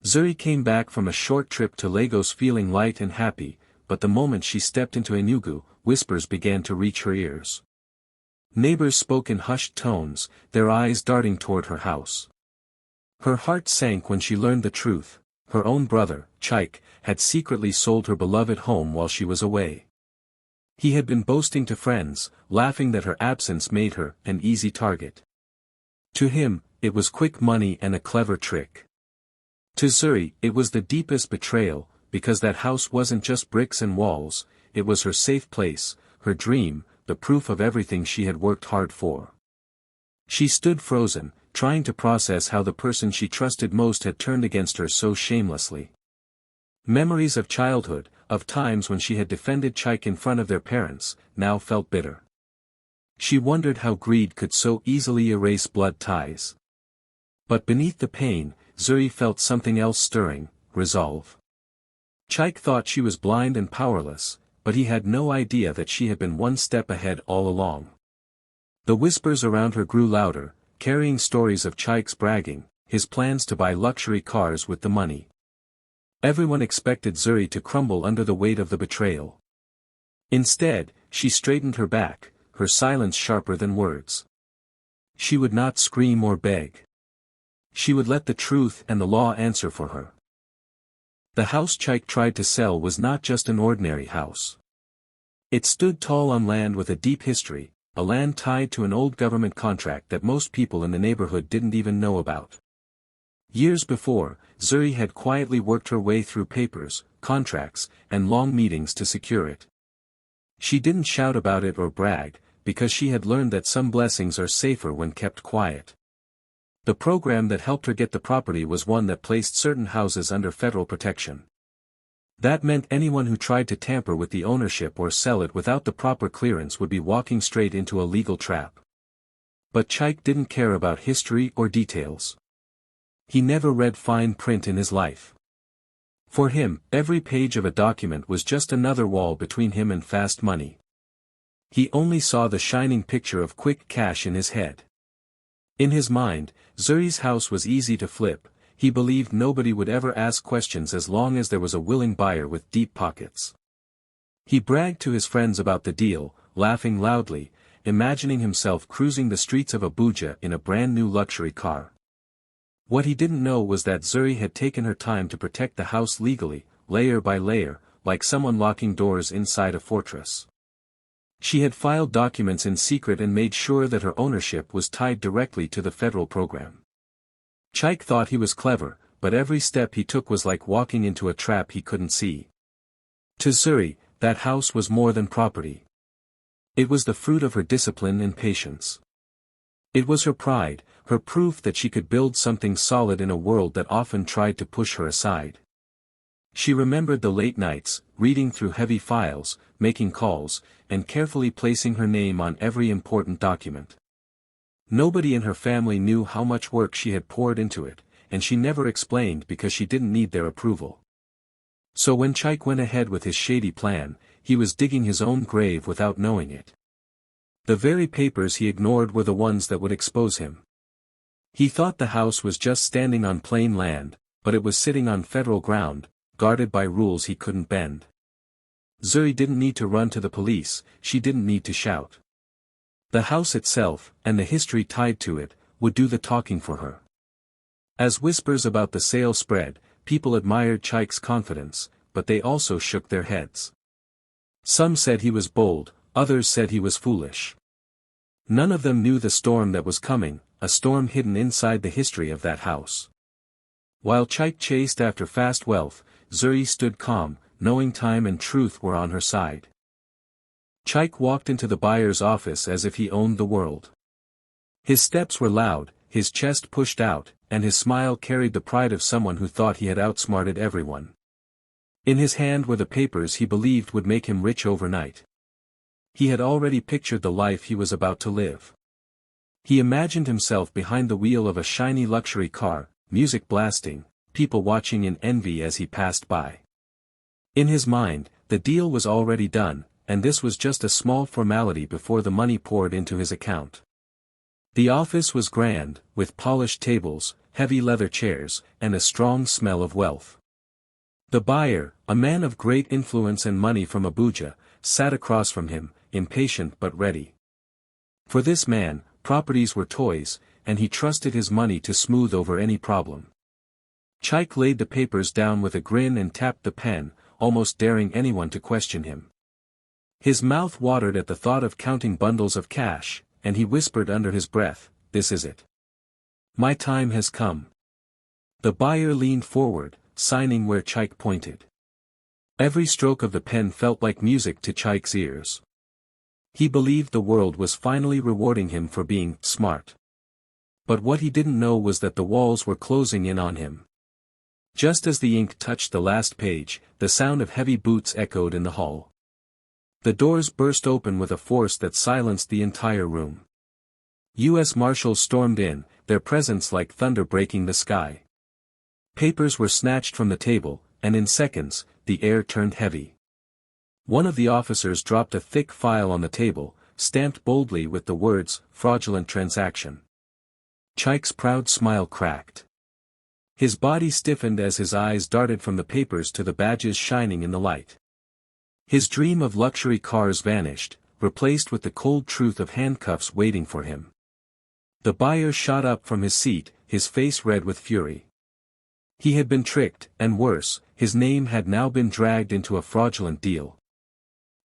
Zuri came back from a short trip to Lagos feeling light and happy, but the moment she stepped into Enugu, whispers began to reach her ears. Neighbors spoke in hushed tones, their eyes darting toward her house. Her heart sank when she learned the truth. Her own brother, Chike, had secretly sold her beloved home while she was away. He had been boasting to friends, laughing that her absence made her an easy target. To him, it was quick money and a clever trick. To Zuri, it was the deepest betrayal, because that house wasn't just bricks and walls, it was her safe place, her dream, the proof of everything she had worked hard for. She stood frozen, trying to process how the person she trusted most had turned against her so shamelessly. Memories of childhood, of times when she had defended Chike in front of their parents, now felt bitter. She wondered how greed could so easily erase blood ties. But beneath the pain, Zuri felt something else stirring, resolve. Chike thought she was blind and powerless, but he had no idea that she had been one step ahead all along. The whispers around her grew louder, carrying stories of Chike's bragging, his plans to buy luxury cars with the money. Everyone expected Zuri to crumble under the weight of the betrayal. Instead, she straightened her back, her silence sharper than words. She would not scream or beg. She would let the truth and the law answer for her. The house Chike tried to sell was not just an ordinary house. It stood tall on land with a deep history, a land tied to an old government contract that most people in the neighborhood didn't even know about. Years before, Zuri had quietly worked her way through papers, contracts, and long meetings to secure it. She didn't shout about it or brag, because she had learned that some blessings are safer when kept quiet. The program that helped her get the property was one that placed certain houses under federal protection. That meant anyone who tried to tamper with the ownership or sell it without the proper clearance would be walking straight into a legal trap. But Chike didn't care about history or details. He never read fine print in his life. For him, every page of a document was just another wall between him and fast money. He only saw the shining picture of quick cash in his head. In his mind, Zuri's house was easy to flip. He believed nobody would ever ask questions as long as there was a willing buyer with deep pockets. He bragged to his friends about the deal, laughing loudly, imagining himself cruising the streets of Abuja in a brand new luxury car. What he didn't know was that Zuri had taken her time to protect the house legally, layer by layer, like someone locking doors inside a fortress. She had filed documents in secret and made sure that her ownership was tied directly to the federal program. Chike thought he was clever, but every step he took was like walking into a trap he couldn't see. To Zuri, that house was more than property. It was the fruit of her discipline and patience. It was her pride, her proof that she could build something solid in a world that often tried to push her aside. She remembered the late nights, reading through heavy files, making calls, and carefully placing her name on every important document. Nobody in her family knew how much work she had poured into it, and she never explained because she didn't need their approval. So when Chike went ahead with his shady plan, he was digging his own grave without knowing it. The very papers he ignored were the ones that would expose him. He thought the house was just standing on plain land, but it was sitting on federal ground, guarded by rules he couldn't bend. Zuri didn't need to run to the police, she didn't need to shout. The house itself, and the history tied to it, would do the talking for her. As whispers about the sale spread, people admired Chike's confidence, but they also shook their heads. Some said he was bold, others said he was foolish. None of them knew the storm that was coming, a storm hidden inside the history of that house. While Chike chased after fast wealth, Zuri stood calm, knowing time and truth were on her side. Chike walked into the buyer's office as if he owned the world. His steps were loud, his chest pushed out, and his smile carried the pride of someone who thought he had outsmarted everyone. In his hand were the papers he believed would make him rich overnight. He had already pictured the life he was about to live. He imagined himself behind the wheel of a shiny luxury car, music blasting, people watching in envy as he passed by. In his mind, the deal was already done, and this was just a small formality before the money poured into his account. The office was grand, with polished tables, heavy leather chairs, and a strong smell of wealth. The buyer, a man of great influence and money from Abuja, sat across from him, impatient but ready. For this man, properties were toys, and he trusted his money to smooth over any problem. Chaik laid the papers down with a grin and tapped the pen, almost daring anyone to question him. His mouth watered at the thought of counting bundles of cash, and he whispered under his breath, "This is it. My time has come." The buyer leaned forward, signing where Chaik pointed. Every stroke of the pen felt like music to Chaik's ears. He believed the world was finally rewarding him for being smart. But what he didn't know was that the walls were closing in on him. Just as the ink touched the last page, the sound of heavy boots echoed in the hall. The doors burst open with a force that silenced the entire room. U.S. Marshals stormed in, their presence like thunder breaking the sky. Papers were snatched from the table, and in seconds, the air turned heavy. One of the officers dropped a thick file on the table, stamped boldly with the words, "Fraudulent transaction." Chaik's proud smile cracked. His body stiffened as his eyes darted from the papers to the badges shining in the light. His dream of luxury cars vanished, replaced with the cold truth of handcuffs waiting for him. The buyer shot up from his seat, his face red with fury. He had been tricked, and worse, his name had now been dragged into a fraudulent deal.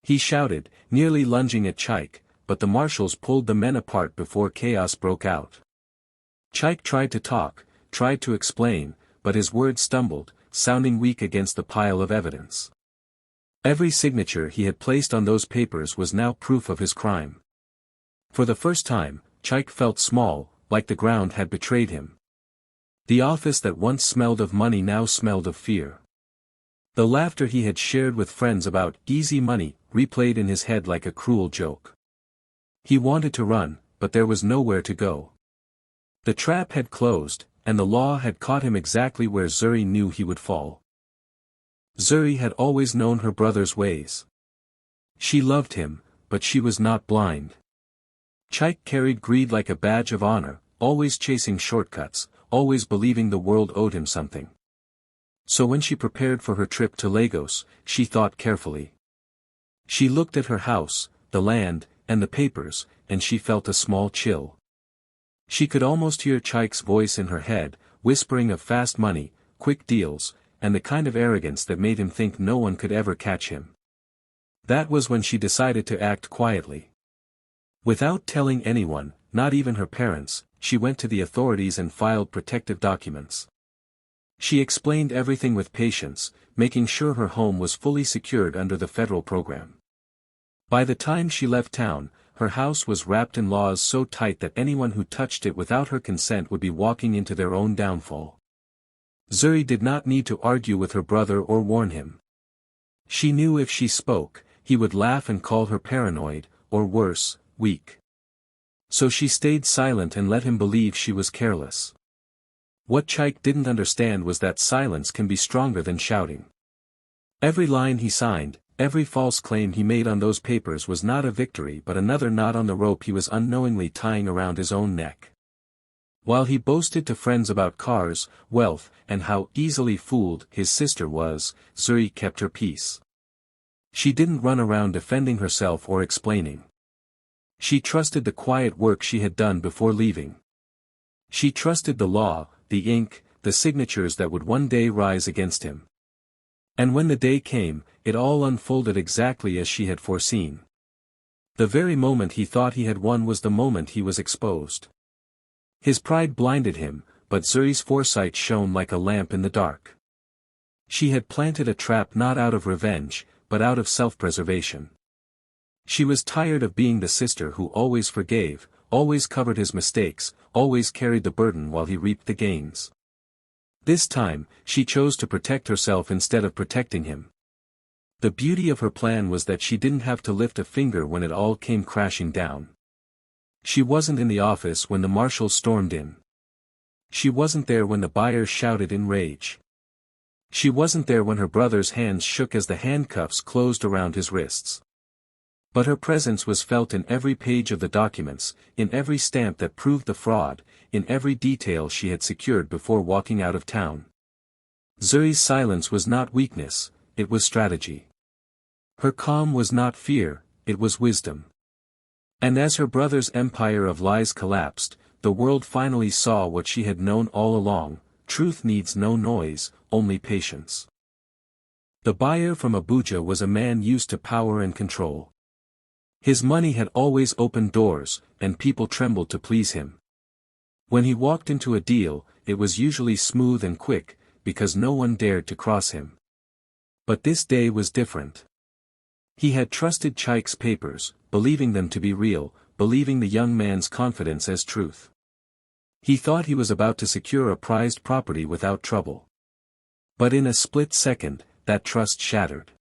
He shouted, nearly lunging at Chaik, but the marshals pulled the men apart before chaos broke out. Chaik tried to talk, tried to explain, but his words stumbled, sounding weak against the pile of evidence. Every signature he had placed on those papers was now proof of his crime. For the first time, Chaik felt small, like the ground had betrayed him. The office that once smelled of money now smelled of fear. The laughter he had shared with friends about easy money replayed in his head like a cruel joke. He wanted to run, but there was nowhere to go. The trap had closed, and the law had caught him exactly where Zuri knew he would fall. Zuri had always known her brother's ways. She loved him, but she was not blind. Chaik carried greed like a badge of honor, always chasing shortcuts, always believing the world owed him something. So when she prepared for her trip to Lagos, she thought carefully. She looked at her house, the land, and the papers, and she felt a small chill. She could almost hear Chaik's voice in her head, whispering of fast money, quick deals, and the kind of arrogance that made him think no one could ever catch him. That was when she decided to act quietly. Without telling anyone, not even her parents, she went to the authorities and filed protective documents. She explained everything with patience, making sure her home was fully secured under the federal program. By the time she left town, her house was wrapped in laws so tight that anyone who touched it without her consent would be walking into their own downfall. Zuri did not need to argue with her brother or warn him. She knew if she spoke, he would laugh and call her paranoid, or worse, weak. So she stayed silent and let him believe she was careless. What Chaik didn't understand was that silence can be stronger than shouting. Every line he signed, every false claim he made on those papers was not a victory but another knot on the rope he was unknowingly tying around his own neck. While he boasted to friends about cars, wealth, and how easily fooled his sister was, Zuri kept her peace. She didn't run around defending herself or explaining. She trusted the quiet work she had done before leaving. She trusted the law, the ink, the signatures that would one day rise against him. And when the day came, it all unfolded exactly as she had foreseen. The very moment he thought he had won was the moment he was exposed. His pride blinded him, but Zuri's foresight shone like a lamp in the dark. She had planted a trap not out of revenge, but out of self-preservation. She was tired of being the sister who always forgave, always covered his mistakes, always carried the burden while he reaped the gains. This time, she chose to protect herself instead of protecting him. The beauty of her plan was that she didn't have to lift a finger when it all came crashing down. She wasn't in the office when the marshals stormed in. She wasn't there when the buyers shouted in rage. She wasn't there when her brother's hands shook as the handcuffs closed around his wrists. But her presence was felt in every page of the documents, in every stamp that proved the fraud, in every detail she had secured before walking out of town. Zuri's silence was not weakness, it was strategy. Her calm was not fear, it was wisdom. And as her brother's empire of lies collapsed, the world finally saw what she had known all along: truth needs no noise, only patience. The buyer from Abuja was a man used to power and control. His money had always opened doors, and people trembled to please him. When he walked into a deal, it was usually smooth and quick, because no one dared to cross him. But this day was different. He had trusted Chaik's papers, believing them to be real, believing the young man's confidence as truth. He thought he was about to secure a prized property without trouble. But in a split second, that trust shattered.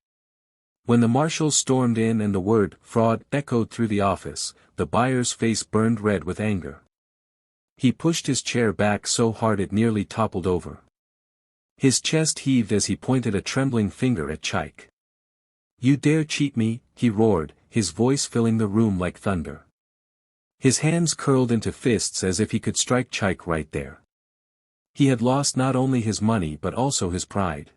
When the marshals stormed in and the word "fraud" echoed through the office, the buyer's face burned red with anger. He pushed his chair back so hard it nearly toppled over. His chest heaved as he pointed a trembling finger at Chaik. "You dare cheat me," he roared, his voice filling the room like thunder. His hands curled into fists as if he could strike Chaik right there. He had lost not only his money but also his pride.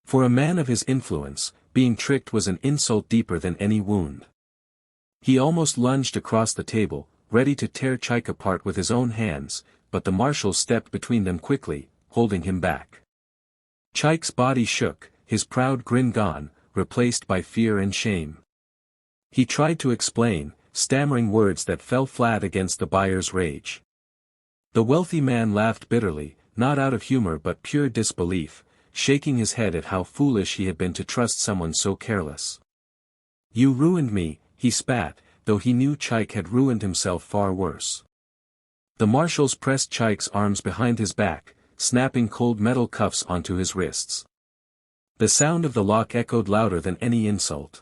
For a man of his influence, being tricked was an insult deeper than any wound. He almost lunged across the table, ready to tear Chaik apart with his own hands, but the marshal stepped between them quickly, holding him back. Chaik's body shook, his proud grin gone, replaced by fear and shame. He tried to explain, stammering words that fell flat against the buyer's rage. The wealthy man laughed bitterly, not out of humor but pure disbelief, shaking his head at how foolish he had been to trust someone so careless. "You ruined me," he spat, though he knew Chaik had ruined himself far worse. The marshals pressed Chaik's arms behind his back, snapping cold metal cuffs onto his wrists. The sound of the lock echoed louder than any insult.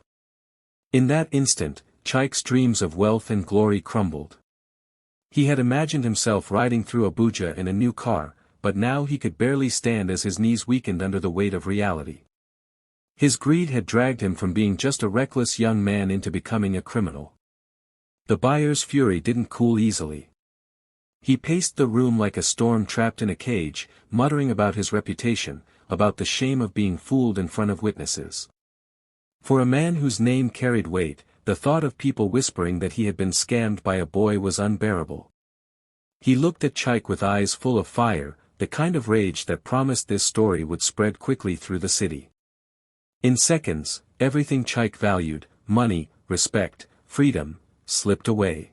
In that instant, Chaik's dreams of wealth and glory crumbled. He had imagined himself riding through Abuja in a new car, but now he could barely stand as his knees weakened under the weight of reality. His greed had dragged him from being just a reckless young man into becoming a criminal. The buyer's fury didn't cool easily. He paced the room like a storm trapped in a cage, muttering about his reputation, about the shame of being fooled in front of witnesses. For a man whose name carried weight, the thought of people whispering that he had been scammed by a boy was unbearable. He looked at Chaik with eyes full of fire, the kind of rage that promised this story would spread quickly through the city. In seconds, everything Chaik valued, money, respect, freedom, slipped away.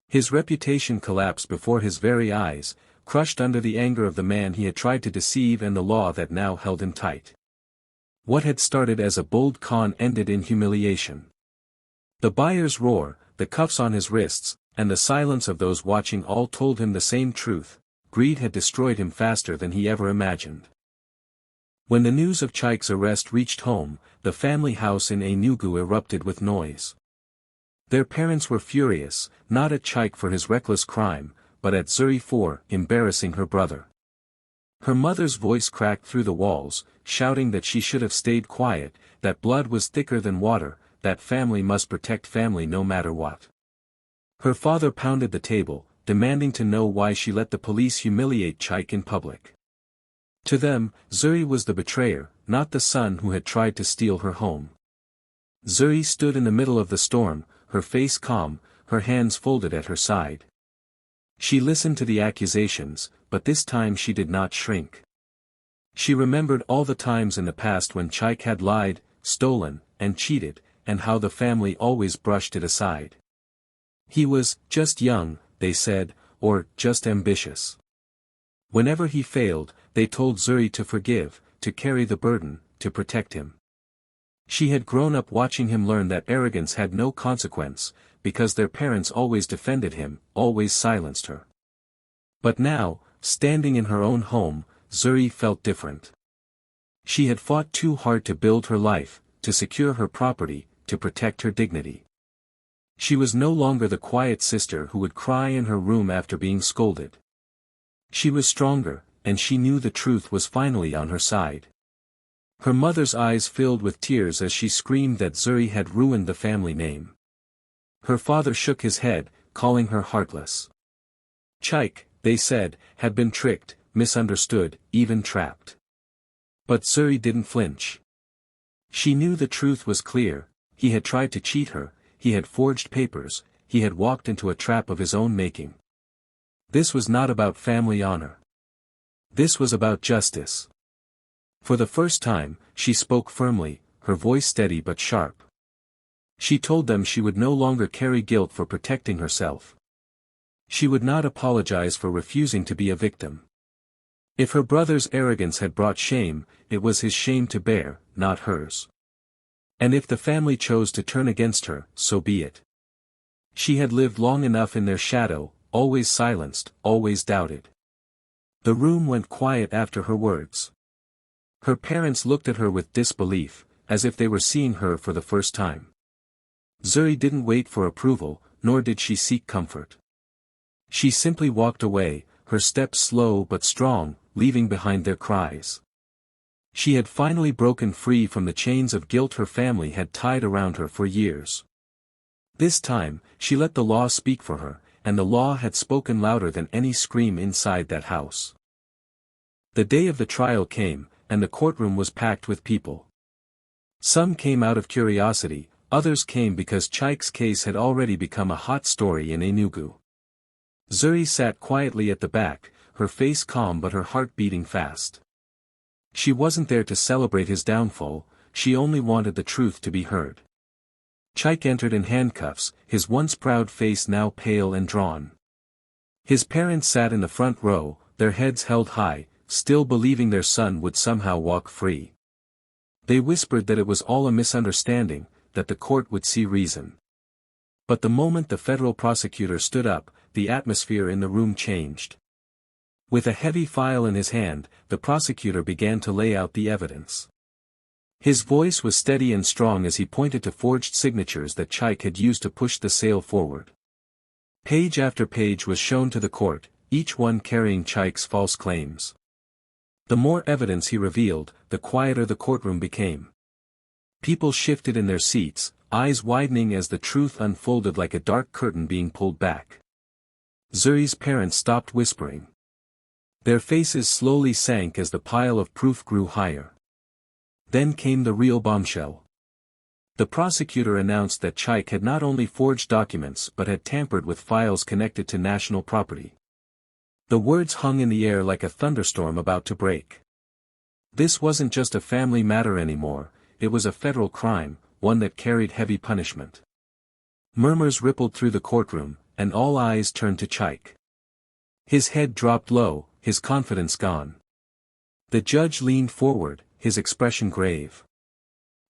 His reputation collapsed before his very eyes, crushed under the anger of the man he had tried to deceive and the law that now held him tight. What had started as a bold con ended in humiliation. The buyer's roar, the cuffs on his wrists, and the silence of those watching all told him the same truth: greed had destroyed him faster than he ever imagined. When the news of Chaik's arrest reached home, the family house in Enugu erupted with noise. Their parents were furious, not at Chaik for his reckless crime, but at Zuri for embarrassing her brother. Her mother's voice cracked through the walls, shouting that she should have stayed quiet, that blood was thicker than water, that family must protect family no matter what. Her father pounded the table, demanding to know why she let the police humiliate Chaik in public. To them, Zuri was the betrayer, not the son who had tried to steal her home. Zuri stood in the middle of the storm, her face calm, her hands folded at her side. She listened to the accusations, but this time she did not shrink. She remembered all the times in the past when Chaik had lied, stolen, and cheated, and how the family always brushed it aside. He was just young, they said, or just ambitious. Whenever he failed, they told Zuri to forgive, to carry the burden, to protect him. She had grown up watching him learn that arrogance had no consequence, because their parents always defended him, always silenced her. But now, standing in her own home, Zuri felt different. She had fought too hard to build her life, to secure her property, to protect her dignity. She was no longer the quiet sister who would cry in her room after being scolded. She was stronger, and she knew the truth was finally on her side. Her mother's eyes filled with tears as she screamed that Zuri had ruined the family name. Her father shook his head, calling her heartless. Chaik, they said, had been tricked, misunderstood, even trapped. But Zuri didn't flinch. She knew the truth was clear: he had tried to cheat her, he had forged papers, he had walked into a trap of his own making. This was not about family honor. This was about justice. For the first time, she spoke firmly, her voice steady but sharp. She told them she would no longer carry guilt for protecting herself. She would not apologize for refusing to be a victim. If her brother's arrogance had brought shame, it was his shame to bear, not hers. And if the family chose to turn against her, so be it. She had lived long enough in their shadow, always silenced, always doubted. The room went quiet after her words. Her parents looked at her with disbelief, as if they were seeing her for the first time. Zuri didn't wait for approval, nor did she seek comfort. She simply walked away, her steps slow but strong, leaving behind their cries. She had finally broken free from the chains of guilt her family had tied around her for years. This time, she let the law speak for her, and the law had spoken louder than any scream inside that house. The day of the trial came, and the courtroom was packed with people. Some came out of curiosity, others came because Chaik's case had already become a hot story in Enugu. Zuri sat quietly at the back, her face calm but her heart beating fast. She wasn't there to celebrate his downfall, she only wanted the truth to be heard. Chaik entered in handcuffs, his once proud face now pale and drawn. His parents sat in the front row, their heads held high, still believing their son would somehow walk free. They whispered that it was all a misunderstanding, that the court would see reason. But the moment the federal prosecutor stood up, the atmosphere in the room changed. With a heavy file in his hand, the prosecutor began to lay out the evidence. His voice was steady and strong as he pointed to forged signatures that Chaik had used to push the sale forward. Page after page was shown to the court, each one carrying Chaik's false claims. The more evidence he revealed, the quieter the courtroom became. People shifted in their seats, eyes widening as the truth unfolded like a dark curtain being pulled back. Zuri's parents stopped whispering. Their faces slowly sank as the pile of proof grew higher. Then came the real bombshell. The prosecutor announced that Chaik had not only forged documents but had tampered with files connected to national property. The words hung in the air like a thunderstorm about to break. This wasn't just a family matter anymore, it was a federal crime, one that carried heavy punishment. Murmurs rippled through the courtroom, and all eyes turned to Chaik. His head dropped low, his confidence gone. The judge leaned forward, his expression grave.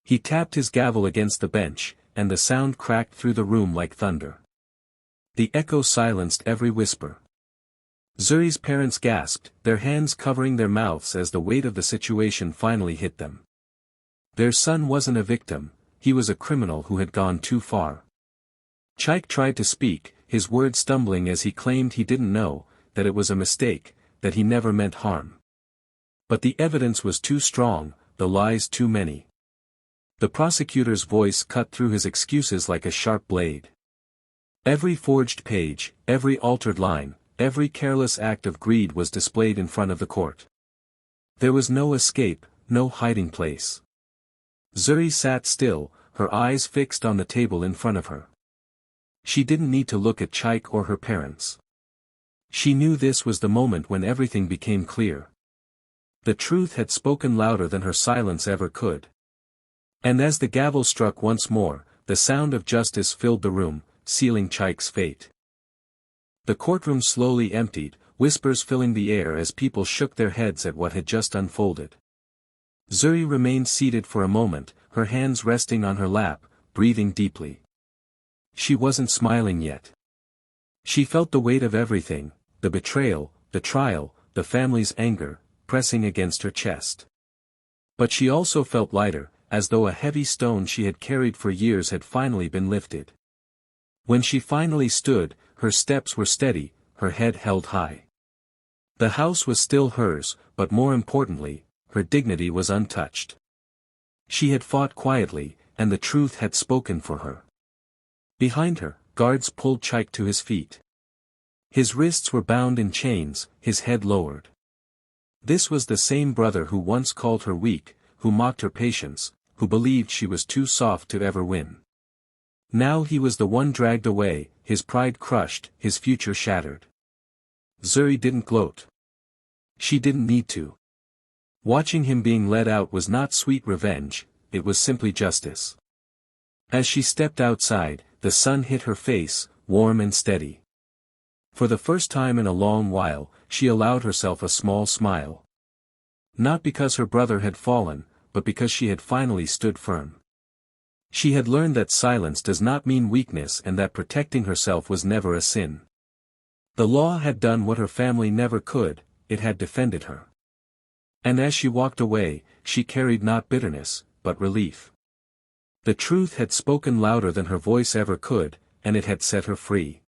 He tapped his gavel against the bench, and the sound cracked through the room like thunder. The echo silenced every whisper. Zuri's parents gasped, their hands covering their mouths as the weight of the situation finally hit them. Their son wasn't a victim, he was a criminal who had gone too far. Chaik tried to speak, his words stumbling as he claimed he didn't know, that it was a mistake, that he never meant harm. But the evidence was too strong, the lies too many. The prosecutor's voice cut through his excuses like a sharp blade. Every forged page, every altered line, every careless act of greed was displayed in front of the court. There was no escape, no hiding place. Zuri sat still, her eyes fixed on the table in front of her. She didn't need to look at Chaik or her parents. She knew this was the moment when everything became clear. The truth had spoken louder than her silence ever could. And as the gavel struck once more, the sound of justice filled the room, sealing Chaik's fate. The courtroom slowly emptied, whispers filling the air as people shook their heads at what had just unfolded. Zuri remained seated for a moment, her hands resting on her lap, breathing deeply. She wasn't smiling yet. She felt the weight of everything, the betrayal, the trial, the family's anger, pressing against her chest. But she also felt lighter, as though a heavy stone she had carried for years had finally been lifted. When she finally stood, her steps were steady, her head held high. The house was still hers, but more importantly, her dignity was untouched. She had fought quietly, and the truth had spoken for her. Behind her, guards pulled Chike to his feet. His wrists were bound in chains, his head lowered. This was the same brother who once called her weak, who mocked her patience, who believed she was too soft to ever win. Now he was the one dragged away, his pride crushed, his future shattered. Zuri didn't gloat. She didn't need to. Watching him being led out was not sweet revenge, it was simply justice. As she stepped outside, the sun hit her face, warm and steady. For the first time in a long while, she allowed herself a small smile. Not because her brother had fallen, but because she had finally stood firm. She had learned that silence does not mean weakness and that protecting herself was never a sin. The law had done what her family never could, it had defended her. And as she walked away, she carried not bitterness, but relief. The truth had spoken louder than her voice ever could, and it had set her free.